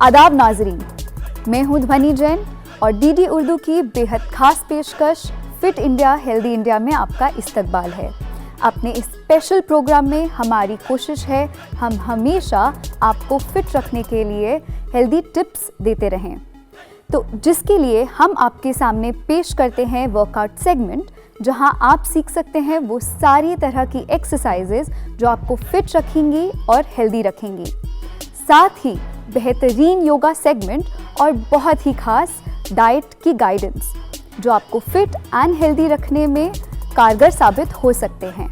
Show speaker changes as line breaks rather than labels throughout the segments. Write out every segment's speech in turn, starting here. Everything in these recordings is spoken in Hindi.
आदाब नाजरीन, मैं हूं ध्वनि जैन और डीडी उर्दू की बेहद खास पेशकश फिट इंडिया हेल्दी इंडिया में आपका इस्तकबाल है। अपने इस स्पेशल प्रोग्राम में हमारी कोशिश है हम हमेशा आपको फिट रखने के लिए हेल्दी टिप्स देते रहें। तो जिसके लिए हम आपके सामने पेश करते हैं वर्कआउट सेगमेंट, जहां आप सीख सकते हैं वो सारी तरह की एक्सरसाइजेज जो आपको फिट रखेंगी और हेल्दी रखेंगी। साथ ही बेहतरीन योगा सेगमेंट और बहुत ही खास डाइट की गाइडेंस जो आपको फिट एंड हेल्दी रखने में कारगर साबित हो सकते हैं।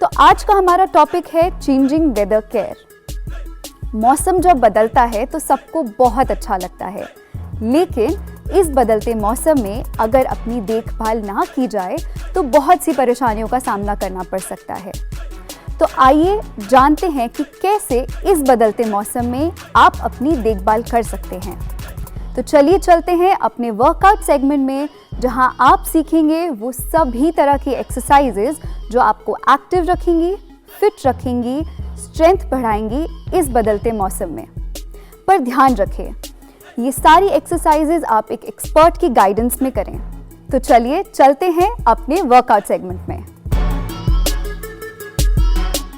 तो आज का हमारा टॉपिक है चेंजिंग वेदर केयर। मौसम जब बदलता है तो सबको बहुत अच्छा लगता है, लेकिन इस बदलते मौसम में अगर अपनी देखभाल ना की जाए तो बहुत सी परेशानियों का सामना करना पड़ सकता है। तो आइए जानते हैं कि कैसे इस बदलते मौसम में आप अपनी देखभाल कर सकते हैं। तो चलिए चलते हैं अपने वर्कआउट सेगमेंट में, जहां आप सीखेंगे वो सभी तरह की एक्सरसाइजेज जो आपको एक्टिव रखेंगी, फिट रखेंगी, स्ट्रेंथ बढ़ाएंगी इस बदलते मौसम में। पर ध्यान रखें, ये सारी एक्सरसाइजेज आप एक एक्सपर्ट की गाइडेंस में करें। तो चलिए चलते हैं अपने वर्कआउट सेगमेंट में।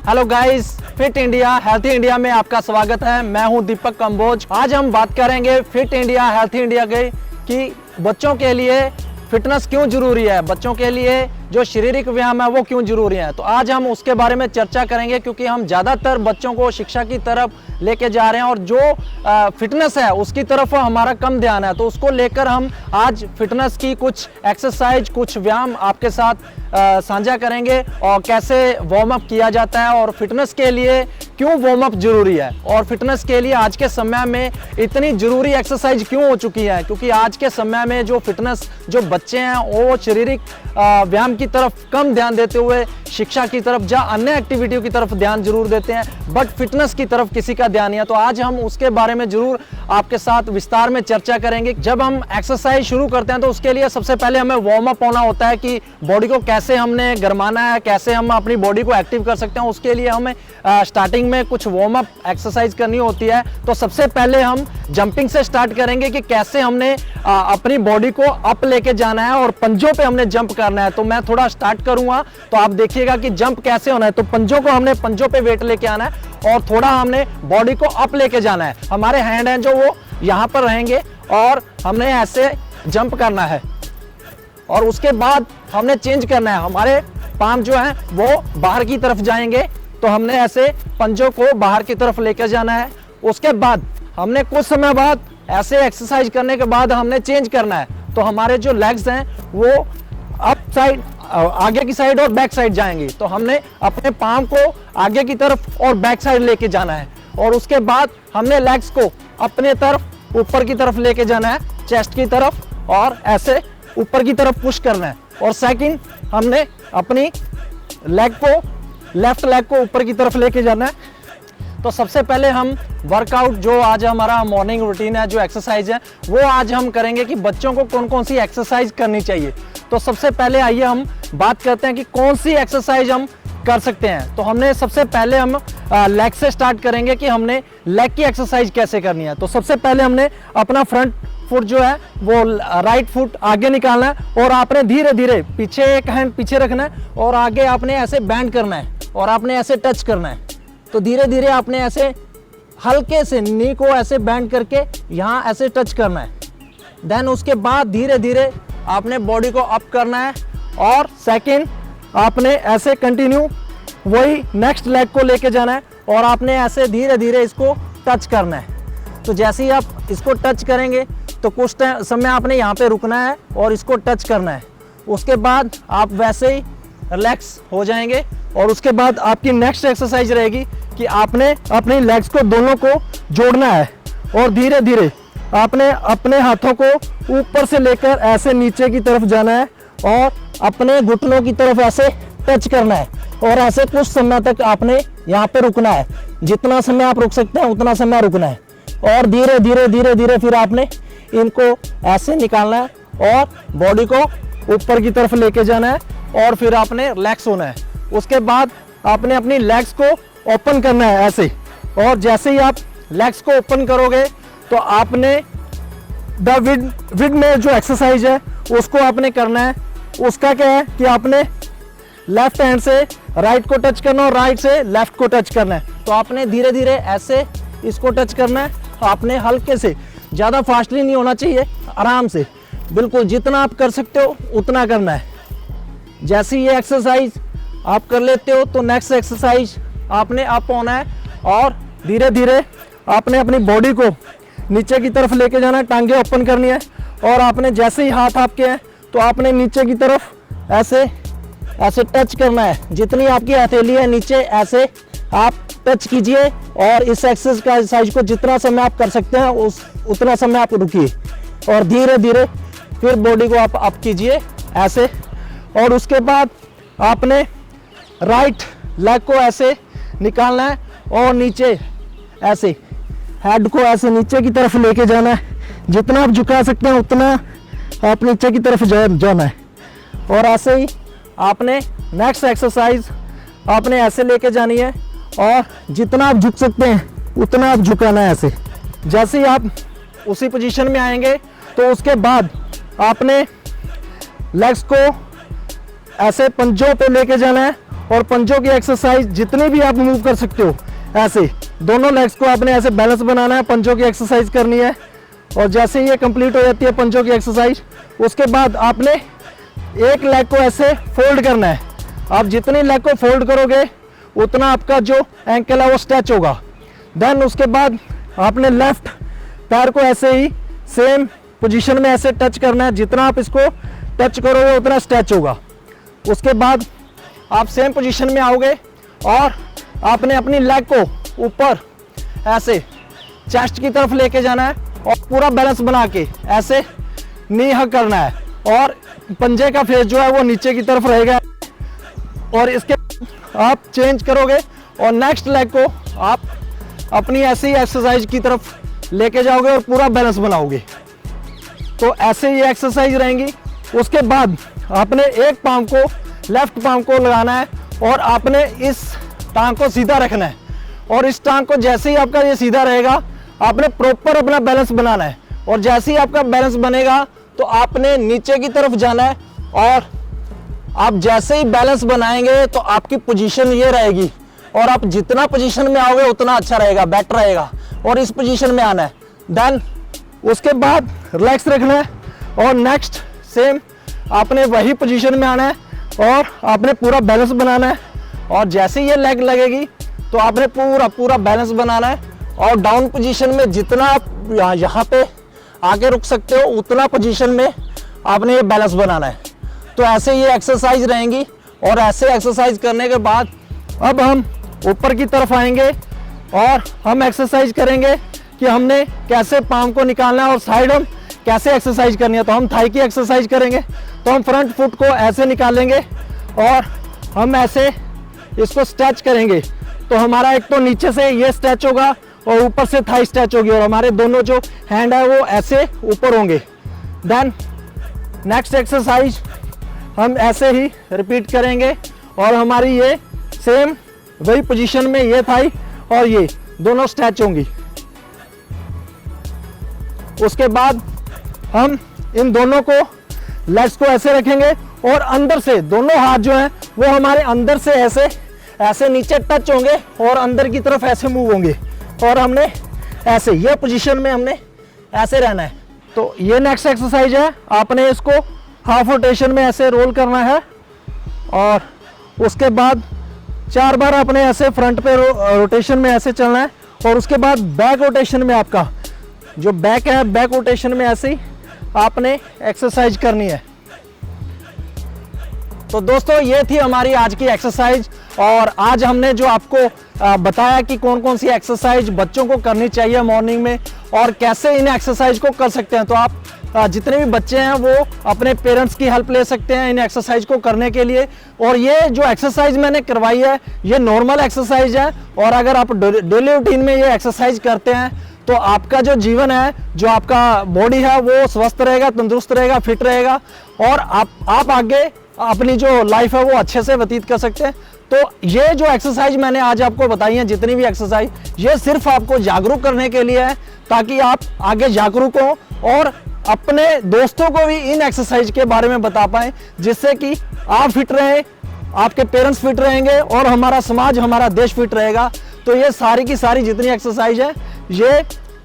Hello guys, fit India healthy India में आपका स्वागत है। मैं हूं दीपक कंबोज। आज हम बात करेंगे फिट इंडिया हेल्थी इंडिया के कि बच्चों के लिए फिटनेस क्यों जरूरी है, बच्चों के लिए जो शारीरिक व्यायाम है वो क्यों जरूरी है। तो आज हम उसके बारे में चर्चा करेंगे, क्योंकि हम ज़्यादातर बच्चों को शिक्षा की तरफ लेके जा रहे हैं और जो फिटनेस है उसकी तरफ हमारा कम ध्यान है। तो उसको लेकर हम आज फिटनेस की कुछ एक्सरसाइज, कुछ व्यायाम आपके साथ साझा करेंगे और कैसे वार्म अप किया जाता है और फिटनेस के लिए क्यों वार्म अप जरूरी है और फिटनेस के लिए आज के समय में इतनी जरूरी एक्सरसाइज क्यों हो चुकी है। क्योंकि आज के समय में जो फिटनेस जो बच्चे हैं वो शारीरिक व्यायाम की तरफ कम ध्यान देते हुए शिक्षा की तरफ या अन्य एक्टिविटियों की तरफ ध्यान जरूर देते हैं, बट फिटनेस की तरफ किसी का ध्यान नहीं है। तो आज हम उसके बारे में जरूर आपके साथ विस्तार में चर्चा करेंगे। जब हम एक्सरसाइज शुरू करते हैं तो उसके लिए सबसे पहले हमें वार्म अप होना होता है कि बॉडी को कैसे हमने गरमाना है, कैसे हम अपनी बॉडी को एक्टिव कर सकते हैं। उसके लिए हमें स्टार्टिंग में कुछ वार्म अप एक्सरसाइज करनी होती है। तो सबसे पहले हम जंपिंग से स्टार्ट करेंगे कि कैसे हमने अपनी बॉडी को अप लेके जाना है और पंजों पे हमने जंप करना है। तो मैं थोड़ा स्टार्ट करूंगा तो आप देखिएगा कि जंप कैसे होना है। तो पंजों को हमने पंजों पे वेट लेके आना है और थोड़ा हमने बॉडी को अप लेके जाना है। हमारे हैंड हैं जो वो यहाँ पर रहेंगे और हमने ऐसे जंप करना है और उसके बाद हमने चेंज करना है। हमारे पाम जो है वो बाहर की तरफ जाएंगे, तो हमने ऐसे पंजों को बाहर की तरफ लेकर जाना है। उसके बाद हमने कुछ समय बाद ऐसे एक्सरसाइज करने के बाद हमने चेंज करना है। तो हमारे जो लेग्स हैं वो अप साइड, आगे की साइड और बैक साइड जाएंगी। तो हमने अपने पाम को आगे की तरफ और बैक साइड लेके जाना है और उसके बाद हमने लेग्स को अपने तरफ ऊपर की तरफ लेके जाना है, चेस्ट की तरफ, और ऐसे ऊपर की तरफ पुश करना है। और सेकंड हमने अपनी लेग को, लेफ्ट लेग को ऊपर की तरफ लेके जाना है। तो सबसे पहले हम वर्कआउट जो आज हमारा मॉर्निंग रूटीन है, जो एक्सरसाइज है, वो आज हम करेंगे कि बच्चों को कौन कौन सी एक्सरसाइज करनी चाहिए। तो सबसे पहले आइए हम बात करते हैं कि कौन सी एक्सरसाइज हम कर सकते हैं। तो हमने सबसे पहले हम लेग से स्टार्ट करेंगे कि हमने लेग की एक्सरसाइज कैसे करनी है। तो सबसे पहले हमने अपना फ्रंट फुट जो है वो राइट फुट आगे निकालना है और आपने धीरे धीरे पीछे एक हैंड पीछे रखना है और आगे आपने ऐसे बैंड करना है और आपने ऐसे टच करना है। तो धीरे धीरे आपने ऐसे हल्के से नी को ऐसे बैंड करके यहाँ ऐसे टच करना है। देन उसके बाद धीरे धीरे आपने बॉडी को अप करना है और सेकंड आपने ऐसे कंटिन्यू वही नेक्स्ट लेग को लेके जाना है और आपने ऐसे धीरे धीरे इसको टच करना है। तो जैसे ही आप इसको टच करेंगे तो कुछ समय आपने यहाँ पे रुकना है और इसको टच करना है। उसके बाद आप वैसे ही रिलैक्स हो जाएंगे और उसके बाद आपकी नेक्स्ट एक्सरसाइज रहेगी कि आपने अपनी लेग्स को दोनों को जोड़ना है और धीरे धीरे आपने अपने हाथों को ऊपर से लेकर ऐसे नीचे की तरफ जाना है और अपने घुटनों की तरफ ऐसे टच करना है और ऐसे कुछ समय तक आपने यहाँ पे रुकना है। जितना समय आप रुक सकते हैं उतना समय रुकना है और धीरे धीरे धीरे धीरे फिर आपने इनको ऐसे निकालना है और बॉडी को ऊपर की तरफ लेके जाना है और फिर आपने रिलैक्स होना है। उसके बाद आपने अपनी लेग्स को ओपन करना है ऐसे, और जैसे ही आप लेग्स को ओपन करोगे तो आपने द विड में जो एक्सरसाइज है उसको आपने करना है। उसका क्या है कि आपने लेफ्ट हैंड से राइट को टच करना और राइट से लेफ्ट को टच करना है। तो आपने धीरे धीरे ऐसे इसको टच करना है। आपने हल्के से, ज़्यादा फास्टली नहीं होना चाहिए, आराम से, बिल्कुल जितना आप कर सकते हो उतना करना है। जैसे ये एक्सरसाइज आप कर लेते हो तो नेक्स्ट एक्सरसाइज आपने अप होना है और धीरे धीरे आपने अपनी बॉडी को नीचे की तरफ लेके जाना है, टांगे ओपन करनी है और आपने जैसे ही हाथ आपके हैं तो आपने नीचे की तरफ ऐसे ऐसे टच करना है। जितनी आपकी हथेली है नीचे ऐसे आप टच कीजिए और इस एक्सरसाइज को जितना समय आप कर सकते हैं उतना समय आप रुकिए और धीरे धीरे फिर बॉडी को आप अप कीजिए ऐसे। और उसके बाद आपने राइट लेग को ऐसे निकालना है और नीचे ऐसे हेड को ऐसे नीचे की तरफ लेके जाना है। जितना आप झुका सकते हैं उतना आप नीचे की तरफ जाना है। और ऐसे ही आपने नेक्स्ट एक्सरसाइज आपने ऐसे लेके जानी है और जितना आप झुक सकते हैं उतना आप झुकाना है ऐसे। जैसे ही आप उसी पोजीशन में आएंगे तो उसके बाद आपने लेग्स को ऐसे पंजों पे लेके जाना है और पंजों की एक्सरसाइज जितनी भी आप मूव कर सकते हो ऐसे दोनों लेग्स को आपने ऐसे बैलेंस बनाना है, पंजों की एक्सरसाइज करनी है। और जैसे ही ये कंप्लीट हो जाती है पंजों की एक्सरसाइज, उसके बाद आपने एक लेग को ऐसे फोल्ड करना है। आप जितनी लेग को फोल्ड करोगे उतना आपका जो एंकल है वो स्ट्रेच होगा। देन उसके बाद आपने लेफ्ट पैर को ऐसे ही सेम पोजीशन में ऐसे टच करना है। जितना आप इसको टच करोगे उतना स्ट्रेच होगा। उसके बाद आप सेम पोजीशन में आओगे और आपने अपनी लेग को ऊपर ऐसे चेस्ट की तरफ लेके जाना है और पूरा बैलेंस बना के ऐसे नी हग करना है और पंजे का फेस जो है वो नीचे की तरफ रहेगा। और इसके आप चेंज करोगे और नेक्स्ट लेग को आप अपनी ऐसी एक्सरसाइज की तरफ लेके जाओगे और पूरा बैलेंस बनाओगे। तो ऐसे ये एक्सरसाइज रहेंगी। उसके बाद आपने एक पाँव को, लेफ्ट पाँव को लगाना है और आपने इस टांग को सीधा रखना है। और इस टांग को जैसे ही आपका ये सीधा रहेगा आपने प्रॉपर अपना बैलेंस बनाना है। और जैसे ही आपका बैलेंस बनेगा तो आपने नीचे की तरफ जाना है और आप जैसे ही बैलेंस बनाएंगे तो आपकी पोजीशन ये रहेगी और आप जितना पोजीशन में आओगे उतना अच्छा रहेगा, बेटर रहेगा। और इस पोजीशन में आना है। देन उसके बाद रिलैक्स रखना है और नेक्स्ट सेम आपने वही पोजीशन में आना है और आपने पूरा बैलेंस बनाना है। और जैसे ही ये लेग लगेगी तो आपने पूरा बैलेंस बनाना है और डाउन पोजीशन में जितना आप यहाँ पे आगे रुक सकते हो उतना पोजीशन में आपने ये बैलेंस बनाना है। तो ऐसे ये एक्सरसाइज रहेंगी। और ऐसे एक्सरसाइज करने के बाद अब हम ऊपर की तरफ आएंगे और हम एक्सरसाइज करेंगे कि हमने कैसे पाँव को निकालना है और साइड हम कैसे एक्सरसाइज करनी है। तो हम थाई की एक्सरसाइज करेंगे। तो हम फ्रंट फुट को ऐसे निकालेंगे और हम ऐसे इसको स्ट्रेच करेंगे। तो हमारा एक तो नीचे से ये स्ट्रेच होगा और ऊपर से थाई स्ट्रेच होगी और हमारे दोनों जो हैंड है वो ऐसे ऊपर होंगे। देन नेक्स्ट एक्सरसाइज हम ऐसे ही रिपीट करेंगे और हमारी ये सेम वही पोजीशन में ये थाई और ये दोनों स्ट्रेच होंगी। उसके बाद हम इन दोनों को लेग्स को ऐसे रखेंगे और अंदर से दोनों हाथ जो हैं वो हमारे अंदर से ऐसे ऐसे नीचे टच होंगे और अंदर की तरफ ऐसे मूव होंगे और हमने ऐसे ये पोजीशन में हमने ऐसे रहना है। तो ये नेक्स्ट एक्सरसाइज है। आपने इसको हाफ रोटेशन में ऐसे रोल करना है और उसके बाद 4 बार आपने ऐसे फ्रंट पे रोटेशन में ऐसे चलना है। और उसके बाद बैक रोटेशन में आपका जो बैक है, बैक रोटेशन में ऐसे ही आपने एक्सरसाइज करनी है। तो दोस्तों ये थी हमारी आज की एक्सरसाइज और आज हमने जो आपको बताया कि कौन कौन सी एक्सरसाइज बच्चों को करनी चाहिए मॉर्निंग में और कैसे इन एक्सरसाइज को कर सकते हैं। तो आप जितने भी बच्चे हैं वो अपने पेरेंट्स की हेल्प ले सकते हैं इन एक्सरसाइज को करने के लिए। और ये जो एक्सरसाइज मैंने करवाई है ये नॉर्मल एक्सरसाइज है और अगर आप डेली रूटीन में ये एक्सरसाइज करते हैं तो आपका जो जीवन है, जो आपका बॉडी है वो स्वस्थ रहेगा, तंदुरुस्त रहेगा, फिट रहेगा और आप आगे अपनी जो लाइफ है वो अच्छे से व्यतीत कर सकते हैं। तो ये जो एक्सरसाइज मैंने आज आपको बताई है, जितनी भी एक्सरसाइज, ये सिर्फ आपको जागरूक करने के लिए है, ताकि आप आगे जागरूक हो और अपने दोस्तों को भी इन एक्सरसाइज के बारे में बता पाएं, जिससे कि आप फिट रहें, आपके पेरेंट्स फिट रहेंगे और हमारा समाज, हमारा देश फिट रहेगा। तो ये सारी की सारी जितनी एक्सरसाइज है, ये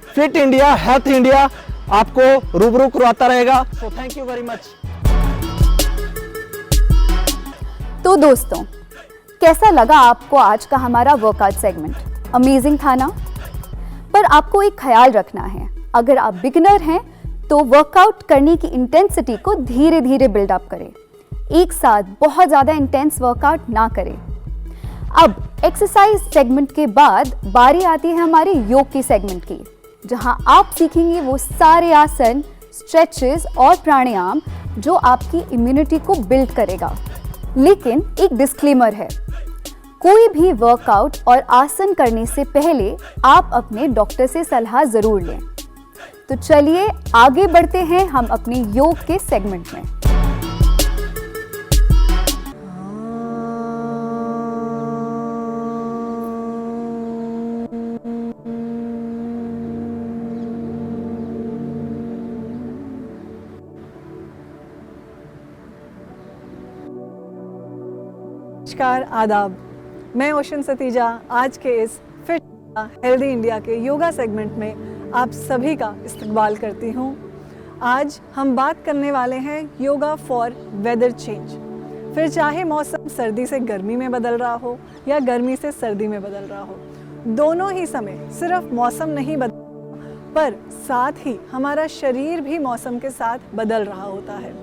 फिट इंडिया, हेल्थ इंडिया आपको रूबरू करवाता रहेगा। So thank you very much.
तो दोस्तों, कैसा लगा आपको आज का हमारा वर्कआउट सेगमेंट? अमेजिंग था ना? पर आपको एक ख्याल रखना है, अगर आप बिगिनर हैं तो वर्कआउट करने की इंटेंसिटी को धीरे धीरे बिल्डअप करें, एक साथ बहुत ज़्यादा इंटेंस वर्कआउट ना करें। अब एक्सरसाइज सेगमेंट के बाद बारी आती है हमारे योग की सेगमेंट की, जहां आप सीखेंगे वो सारे आसन, स्ट्रेचेस और प्राणायाम जो आपकी इम्यूनिटी को बिल्ड करेगा। लेकिन एक डिस्क्लेमर है, कोई भी वर्कआउट और आसन करने से पहले आप अपने डॉक्टर से सलाह ज़रूर लें। तो चलिए आगे बढ़ते हैं हम अपने योग के सेगमेंट में।
नमस्कार, आदाब। मैं ओशन सतीजा आज के इस फिट हेल्दी इंडिया के योगा सेगमेंट में आप सभी का इस्तकबाल करती हूँ। आज हम बात करने वाले हैं योगा फॉर वेदर चेंज। फिर चाहे मौसम सर्दी से गर्मी में बदल रहा हो या गर्मी से सर्दी में बदल रहा हो, दोनों ही समय सिर्फ मौसम नहीं बदल, पर साथ ही हमारा शरीर भी मौसम के साथ बदल रहा होता है।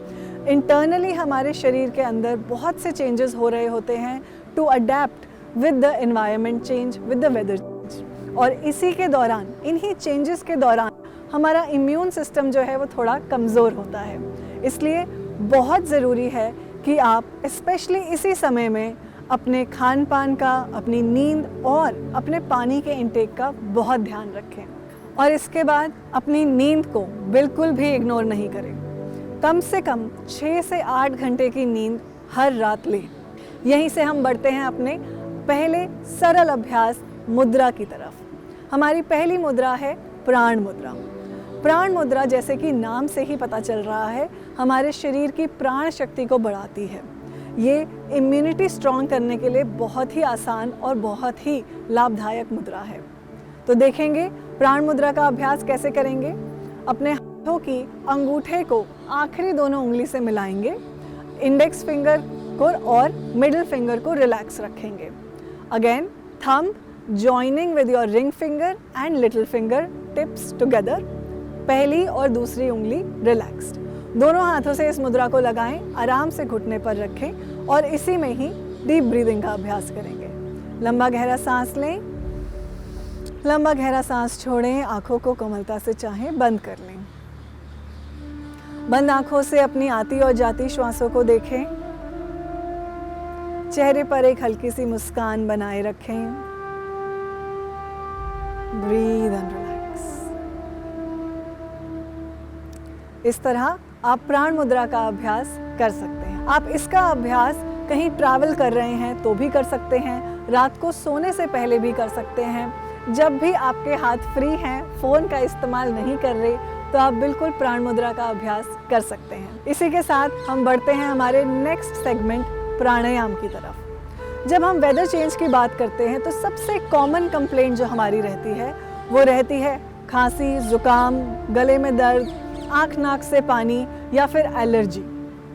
इंटरनली हमारे शरीर के अंदर बहुत से चेंजेस हो रहे होते हैं to adept with the environment change, with the weather change. और इसी के दौरान, इन्हीं चेंजेस के दौरान हमारा इम्यून सिस्टम जो है वो थोड़ा कमज़ोर होता है। इसलिए बहुत ज़रूरी है कि आप स्पेशली इसी समय में अपने खान पान का, अपनी नींद और अपने पानी के इंटेक का बहुत ध्यान रखें। और इसके बाद अपनी नींद को बिल्कुल भी इग्नोर नहीं करें। कम से कम 6 से 8 घंटे की नींद हर रात लें। यहीं से हम बढ़ते हैं अपने पहले सरल अभ्यास मुद्रा की तरफ। हमारी पहली मुद्रा है प्राण मुद्रा। प्राण मुद्रा, जैसे कि नाम से ही पता चल रहा है, हमारे शरीर की प्राण शक्ति को बढ़ाती है। ये इम्यूनिटी स्ट्रॉन्ग करने के लिए बहुत ही आसान और बहुत ही लाभदायक मुद्रा है। तो देखेंगे प्राण मुद्रा का अभ्यास कैसे करेंगे। अपने हाथों की अंगूठे को आखिरी दोनों उंगली से मिलाएंगे, इंडेक्स फिंगर को और मिडिल फिंगर को रिलैक्स रखेंगे। Again thumb joining with your ring finger and little finger tips together. पहली और दूसरी उंगली रिलैक्स्ड। दोनों हाथों से इस मुद्रा को लगाएं, आराम से घुटने पर रखें और इसी में ही डीप ब्रीदिंग का अभ्यास करेंगे। लंबा गहरा सांस लें, लंबा गहरा सांस छोड़ें, आंखों को कोमलता से चाहें बंद कर लें। बंद आंखों से अपनी आती और जाती श्वासों को देखें। चेहरे पर एक हल्की सी मुस्कान बनाए रखें। Breathe and relax. इस तरह आप प्राण मुद्रा का अभ्यास कर सकते हैं। आप इसका अभ्यास कहीं ट्रैवल कर रहे हैं तो भी कर सकते हैं, रात को सोने से पहले भी कर सकते हैं। जब भी आपके हाथ फ्री हैं, फ़ोन का इस्तेमाल नहीं कर रहे, तो आप बिल्कुल प्राण मुद्रा का अभ्यास कर सकते हैं। इसी के साथ हम बढ़ते हैं हमारे नेक्स्ट सेगमेंट प्राणायाम की तरफ। जब हम वेदर चेंज की बात करते हैं तो सबसे कॉमन कंप्लेंट जो हमारी रहती है वो रहती है खांसी, जुकाम, गले में दर्द, आँख नाक से पानी या फिर एलर्जी।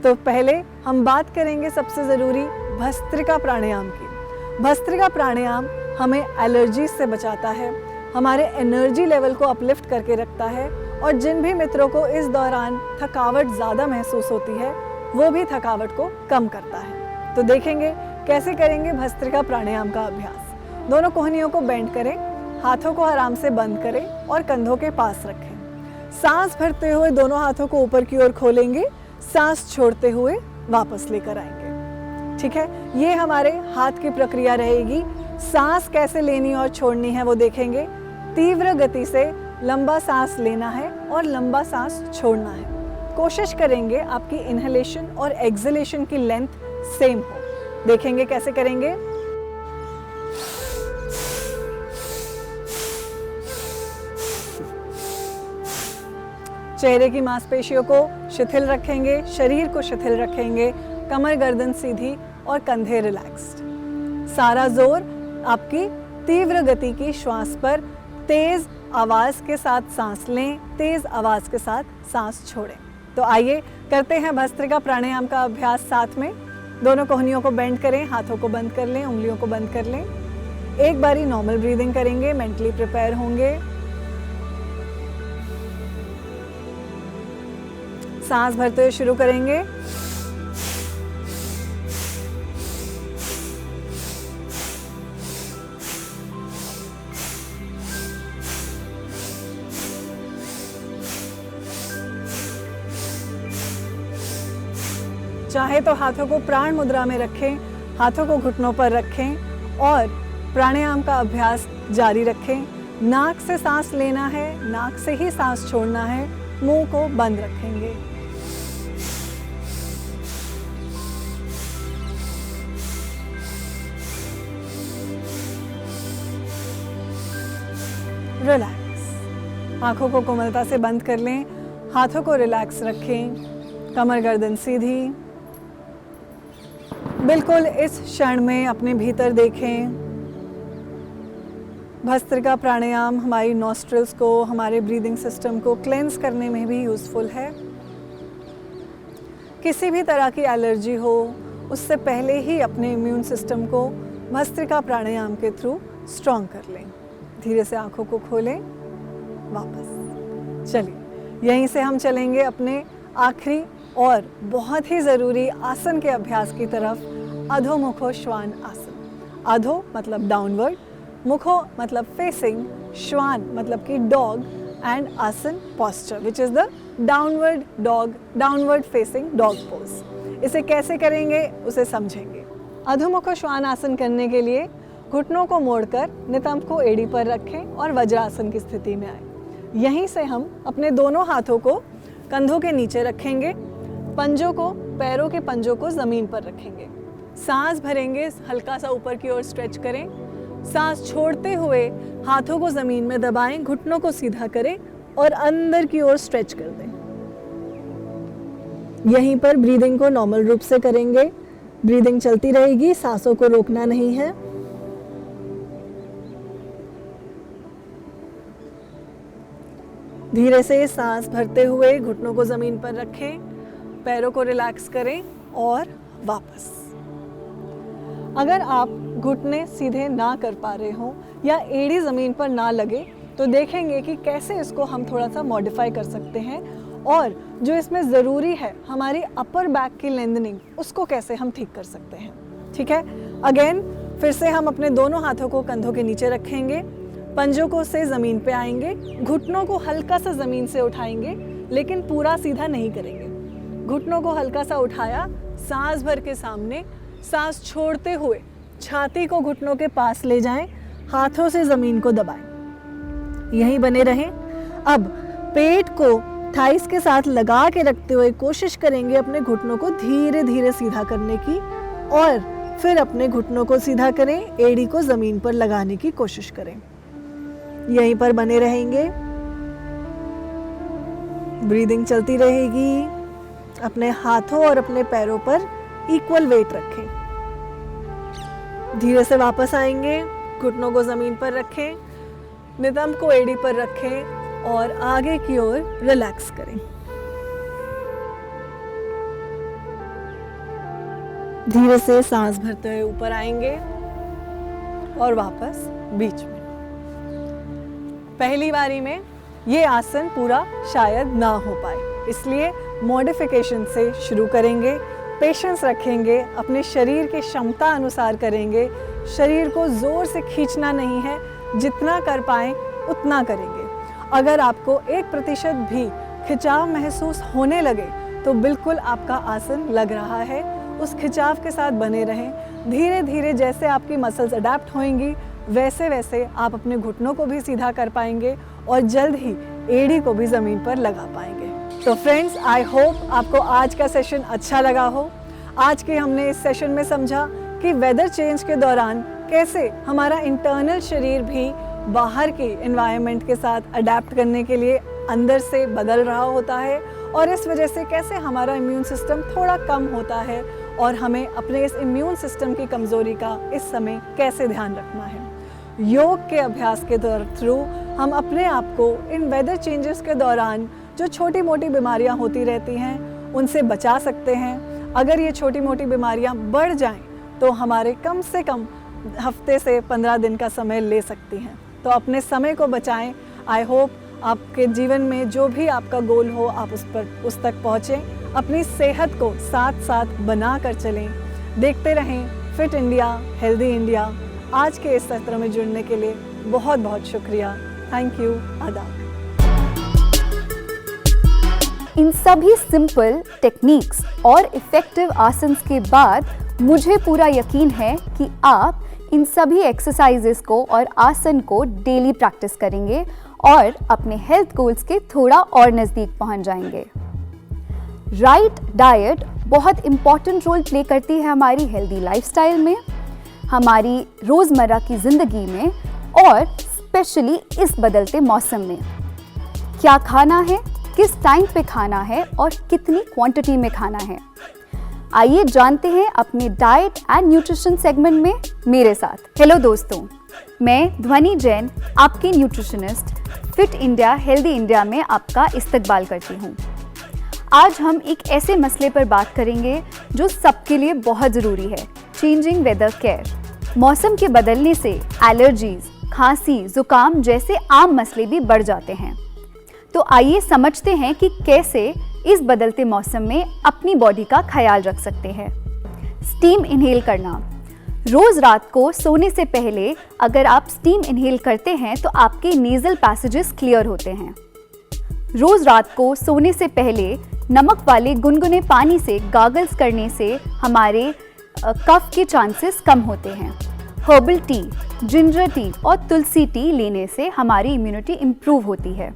तो पहले हम बात करेंगे सबसे ज़रूरी भस्त्रिका प्राणायाम की। भस्त्रिका प्राणायाम हमें एलर्जी से बचाता है, हमारे एनर्जी लेवल को अपलिफ्ट करके रखता है और जिन भी मित्रों को इस दौरान थकावट ज़्यादा महसूस होती है वो भी थकावट को कम करता है। तो देखेंगे कैसे करेंगे भस्त्रिका प्राणायाम का अभ्यास। दोनों कोहनियों को बेंड करें, हाथों को आराम से बंद करें और कंधों के पास रखें। सांस भरते हुए दोनों हाथों को ऊपर की ओर खोलेंगे, सांस छोड़ते हुए वापस लेकर आएंगे। ठीक है, ये हमारे हाथ की प्रक्रिया रहेगी। सांस कैसे लेनी और छोड़नी है वो देखेंगे। तीव्र गति से लंबा सांस लेना है और लंबा सांस छोड़ना है। कोशिश करेंगे आपकी इनहेलेशन और एक्सहेलेशन की लेंथ सेम हो। देखेंगे कैसे करेंगे। चेहरे की मांसपेशियों को शिथिल रखेंगे, शरीर को शिथिल रखेंगे, कमर गर्दन सीधी और कंधे रिलैक्स्ड। सारा जोर आपकी तीव्र गति की श्वास पर, तेज आवाज के साथ सांस लें, तेज आवाज के साथ सांस छोड़ें। तो आइए करते हैं भस्त्रिका प्राणायाम का अभ्यास साथ में। दोनों कोहनियों को बेंड करें, हाथों को बंद कर लें, उंगलियों को बंद कर लें। एक बारी नॉर्मल ब्रीदिंग करेंगे, मेंटली प्रिपेयर होंगे। सांस भरते हुए शुरू करेंगे। चाहे तो हाथों को प्राण मुद्रा में रखें, हाथों को घुटनों पर रखें और प्राणायाम का अभ्यास जारी रखें। नाक से सांस लेना है, नाक से ही सांस छोड़ना है, मुंह को बंद रखेंगे। रिलैक्स। आंखों को कोमलता से बंद कर लें, हाथों को रिलैक्स रखें, कमर गर्दन सीधी। बिल्कुल इस क्षण में अपने भीतर देखें। भस्त्रिका प्राणायाम हमारी नॉस्ट्रिल्स को, हमारे ब्रीदिंग सिस्टम को क्लेंस करने में भी यूज़फुल है। किसी भी तरह की एलर्जी हो, उससे पहले ही अपने इम्यून सिस्टम को भस्त्रिका प्राणायाम के थ्रू स्ट्रॉन्ग कर लें। धीरे से आंखों को खोलें, वापस चलिए। यहीं से हम चलेंगे अपने आखिरी और बहुत ही ज़रूरी आसन के अभ्यास की तरफ, अधोमुखो श्वान आसन। अधो मतलब डाउनवर्ड, मुखो मतलब फेसिंग, श्वान मतलब कि डॉग एंड आसन posture which is the downward dog, downward facing dog pose. इसे कैसे करेंगे उसे समझेंगे। अधोमुखो श्वान आसन करने के लिए घुटनों को मोड़कर नितंब को एड़ी पर रखें और वज्रासन की स्थिति में आए। यहीं से हम अपने दोनों हाथों को कंधों के नीचे रखेंगे, पंजों को, पैरों के पंजों को ज़मीन पर रखेंगे। सांस भरेंगे, हल्का सा ऊपर की ओर स्ट्रेच करें। सांस छोड़ते हुए हाथों को ज़मीन में दबाएं, घुटनों को सीधा करें और अंदर की ओर स्ट्रेच कर दें। यहीं पर ब्रीदिंग को नॉर्मल रूप से करेंगे। ब्रीदिंग चलती रहेगी, सांसों को रोकना नहीं है। धीरे से सांस भरते हुए घुटनों को ज़मीन पर रखें, पैरों को रिलैक्स करें और वापस। अगर आप घुटने सीधे ना कर पा रहे हो या एड़ी ज़मीन पर ना लगे तो देखेंगे कि कैसे इसको हम थोड़ा सा मॉडिफाई कर सकते हैं और जो इसमें ज़रूरी है हमारी अपर बैक की लेंथनिंग, उसको कैसे हम ठीक कर सकते हैं। ठीक है, अगेन फिर से हम अपने दोनों हाथों को कंधों के नीचे रखेंगे, पंजों को से ज़मीन पे आएंगे, घुटनों को हल्का सा ज़मीन से उठाएंगे लेकिन पूरा सीधा नहीं करेंगे। घुटनों को हल्का सा उठाया, सांस भर के सामने, सांस छोड़ते हुए छाती को घुटनों के पास ले जाएं, हाथों से ज़मीन को दबाएं। यहीं बने रहें। अब पेट को थाइस के साथ लगा के रखते हुए कोशिश करेंगे अपने घुटनों को धीरे धीरे सीधा करने की और फिर अपने घुटनों को सीधा करें, एड़ी को ज़मीन पर लगाने की कोशिश करें। यहीं पर बने रहेंगे, ब्रीदिंग चलती रहेगी। अपने हाथों और अपने पैरों पर इक्वल वेट रखें। धीरे से वापस आएंगे, घुटनों को ज़मीन पर रखें, नितंब को एड़ी पर रखें और आगे की ओर रिलैक्स करें। धीरे से सांस भरते हुए ऊपर आएंगे और वापस बीच में। पहली बारी में ये आसन पूरा शायद ना हो पाए, इसलिए मॉडिफिकेशन से शुरू करेंगे। पेशेंस रखेंगे, अपने शरीर की क्षमता अनुसार करेंगे। शरीर को ज़ोर से खींचना नहीं है, जितना कर पाएं उतना करेंगे। अगर आपको 1% भी खिंचाव महसूस होने लगे तो बिल्कुल आपका आसन लग रहा है। उस खिंचाव के साथ बने रहें। धीरे धीरे जैसे आपकी मसल्स अडेप्ट होंगी वैसे वैसे आप अपने घुटनों को भी सीधा कर पाएंगे और जल्द ही एड़ी को भी ज़मीन पर लगा पाएंगे। तो फ्रेंड्स, आई होप आपको आज का सेशन अच्छा लगा हो। आज के हमने इस सेशन में समझा कि वेदर चेंज के दौरान कैसे हमारा इंटरनल शरीर भी बाहर के एनवायरनमेंट के साथ अडेप्ट करने के लिए अंदर से बदल रहा होता है और इस वजह से कैसे हमारा इम्यून सिस्टम थोड़ा कम होता है और हमें अपने इस इम्यून सिस्टम की कमज़ोरी का इस समय कैसे ध्यान रखना है। योग के अभ्यास के थ्रू हम अपने आप को इन वेदर चेंजेस के दौरान जो छोटी मोटी बीमारियां होती रहती हैं उनसे बचा सकते हैं। अगर ये छोटी मोटी बीमारियां बढ़ जाएं तो हमारे कम से कम हफ्ते से 15 दिन का समय ले सकती हैं। तो अपने समय को बचाएं। आई होप आपके जीवन में जो भी आपका गोल हो आप उस तक पहुँचें। अपनी सेहत को साथ साथ बना कर चलें। देखते रहें फिट इंडिया हेल्दी इंडिया। आज के इस सत्र में जुड़ने के लिए बहुत बहुत शुक्रिया। Thank you. आदाब।
इन सभी सिंपल टेक्निक्स और इफ़ेक्टिव आसन्स के बाद मुझे पूरा यकीन है कि आप इन सभी एक्सरसाइजेस को और आसन को डेली प्रैक्टिस करेंगे और अपने हेल्थ गोल्स के थोड़ा और नज़दीक पहुंच जाएंगे। राइट डाइट बहुत इम्पॉर्टेंट रोल प्ले करती है हमारी हेल्दी लाइफस्टाइल में, हमारी रोज़मर्रा की ज़िंदगी में और स्पेशली इस बदलते मौसम में। क्या खाना है, किस टाइम पे खाना है और कितनी क्वांटिटी में खाना है, आइए जानते हैं अपने डाइट एंड न्यूट्रिशन सेगमेंट में मेरे साथ। हेलो दोस्तों, मैं ध्वनि जैन आपकी nutritionist fit India healthy India में आपका इस्तकबाल करती हूँ। आज हम एक ऐसे मसले पर बात करेंगे जो सबके लिए बहुत ज़रूरी है, चेंजिंग वेदर केयर। मौसम के बदलने से एलर्जीज, खांसी, जुकाम जैसे आम मसले भी बढ़ जाते हैं। तो आइए समझते हैं कि कैसे इस बदलते मौसम में अपनी बॉडी का ख्याल रख सकते हैं। स्टीम इनहेल करना। रोज़ रात को सोने से पहले अगर आप स्टीम इनहेल करते हैं तो आपके नेज़ल पैसेजेस क्लियर होते हैं। रोज़ रात को सोने से पहले नमक वाले गुनगुने पानी से गागल्स करने से हमारे कफ के चांसेस कम होते हैं। हर्बल टी, जिंजर टी और तुलसी टी लेने से हमारी इम्यूनिटी इम्प्रूव होती है।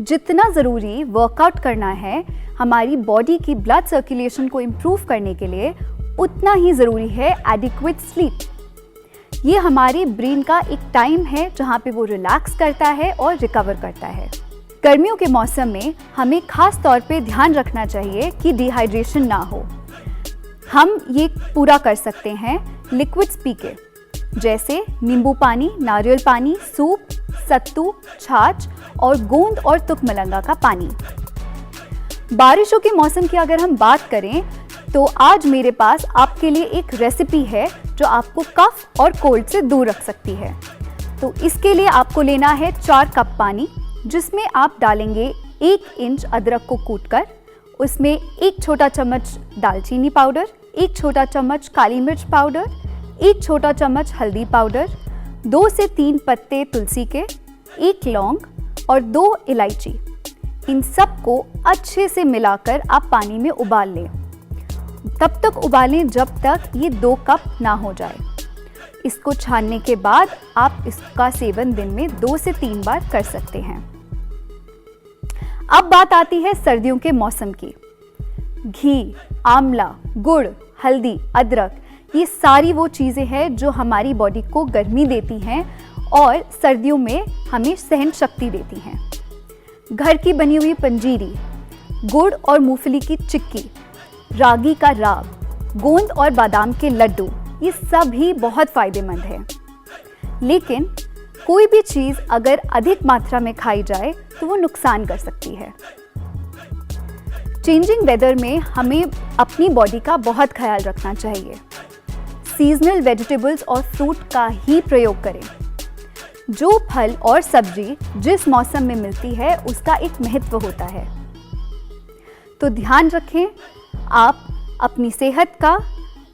जितना ज़रूरी वर्कआउट करना है हमारी बॉडी की ब्लड सर्कुलेशन को इम्प्रूव करने के लिए, उतना ही ज़रूरी है एडिक्वेट स्लीप। ये हमारे ब्रेन का एक टाइम है जहाँ पे वो रिलैक्स करता है और रिकवर करता है। गर्मियों के मौसम में हमें खास तौर पे ध्यान रखना चाहिए कि डिहाइड्रेशन ना हो। हम ये पूरा कर सकते हैं लिक्विड्स पी के, जैसे नींबू पानी, नारियल पानी, सूप, सत्तू, छाछ और गोंद और तुकमलंगा का पानी। बारिशों के मौसम की अगर हम बात करें तो आज मेरे पास आपके लिए एक रेसिपी है जो आपको कफ और कोल्ड से दूर रख सकती है। तो इसके लिए आपको लेना है 4 कप पानी, जिसमें आप डालेंगे 1 इंच अदरक को कूटकर, उसमें 1 छोटा चम्मच दालचीनी पाउडर, 1 छोटा चम्मच काली मिर्च पाउडर, 1 छोटा चम्मच हल्दी पाउडर, 2 से 3 पत्ते तुलसी के, 1 लौंग और 2 इलायची। इन सब को अच्छे से मिलाकर आप पानी में उबाल लें। तब तक उबालें जब तक ये 2 कप ना हो जाए। इसको छानने के बाद आप इसका सेवन दिन में 2 से 3 बार कर सकते हैं। अब बात आती है सर्दियों के मौसम की। घी, आंवला, गुड़, हल्दी, अदरक, ये सारी वो चीज़ें हैं जो हमारी बॉडी को गर्मी देती हैं और सर्दियों में हमें सहन शक्ति देती हैं। घर की बनी हुई पंजीरी, गुड़ और मूंगफली की चिक्की, रागी का राग, गोंद और बादाम के लड्डू, ये सभी बहुत फ़ायदेमंद हैं। लेकिन कोई भी चीज़ अगर अधिक मात्रा में खाई जाए तो वो नुकसान कर सकती है। चेंजिंग वेदर में हमें अपनी बॉडी का बहुत ख्याल रखना चाहिए। सीजनल वेजिटेबल्स और फ्रूट का ही प्रयोग करें। जो फल और सब्जी जिस मौसम में मिलती है उसका एक महत्व होता है। तो ध्यान रखें, आप अपनी सेहत का।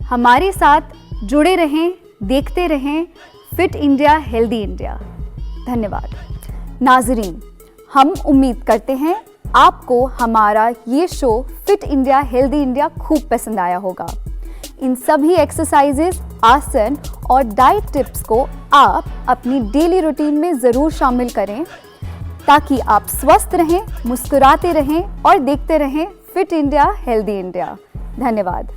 हमारे साथ जुड़े रहें, देखते रहें फिट इंडिया हेल्दी इंडिया। धन्यवाद। नाजरीन, हम उम्मीद करते हैं आपको हमारा ये show fit India healthy India खूब पसंद आया होगा। इन सभी एक्सरसाइजेस, आसन और डाइट टिप्स को आप अपनी डेली रूटीन में ज़रूर शामिल करें ताकि आप स्वस्थ रहें, मुस्कुराते रहें और देखते रहें फिट इंडिया हेल्दी इंडिया। धन्यवाद।